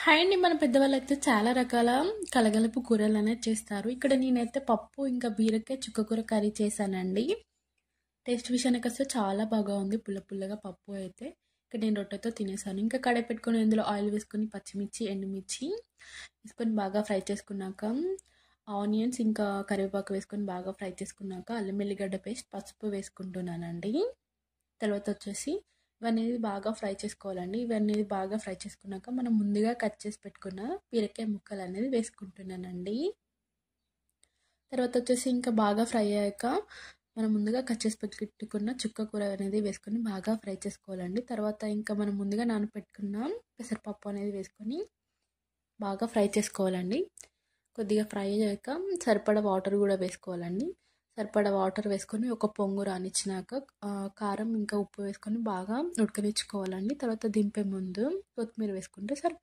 Hi అండి. మన పెద్దవాళ్ళైతే చాలా రకాల కలగలుపు కూరలనేది చేస్తారు. ఇక్కడ నేనైతే పప్పు ఇంకా బీరకాయ చుక్కకూర కర్రీ చేశానండి. టేస్ట్ విషయానికొస్తే చాలా బాగా ఉంది. పుల్ల పుల్లగా పప్పు అయితే. ఇక్కడ నేను రొట్టెతో తినేసాను. ఇంకా కడాయి పెట్టుకొని ఇందులో ఆయిల్ వేసుకొని పచ్చిమిర్చి, ఎండుమిర్చి వేసుకొని బాగా ఫ్రై చేసుకున్నాక ఆనియన్స్ ఇంకా కరివేపాకు వేసుకొని బాగా ఫ్రై చేసుకున్నాక అల్లం ఎల్లిగడ్డ పేస్ట్, పసుపు వేసుకుంటున్నానండి. తర్వాత వచ్చేసి ఇవన్నీ బాగా ఫ్రై చేసుకోవాలండి. ఇవన్నీ బాగా ఫ్రై చేసుకున్నాక మనం ముందుగా కట్ చేసి పెట్టుకున్న బీరకాయ ముక్కలు అనేది వేసుకుంటున్నానండి. తర్వాత వచ్చేసి ఇంకా బాగా ఫ్రై అయ్యాక మనం ముందుగా కట్ చేసి పెట్టుకున్న చుక్క కూర అనేది వేసుకొని బాగా ఫ్రై చేసుకోవాలండి. తర్వాత ఇంకా మనం ముందుగా నానబెట్టుకున్న పెసరపప్పు అనేది వేసుకొని బాగా ఫ్రై చేసుకోవాలండి. కొద్దిగా ఫ్రై అయ్యాక సరిపడా వాటర్ కూడా వేసుకోవాలండి. సరిపడా వాటర్ వేసుకొని ఒక పొంగు రానిచ్చినాక కారం ఇంకా ఉప్పు వేసుకొని బాగా ఉడకనిచ్చుకోవాలండి. తర్వాత దింపే ముందు కొత్తిమీర వేసుకుంటే సరిపోతుంది.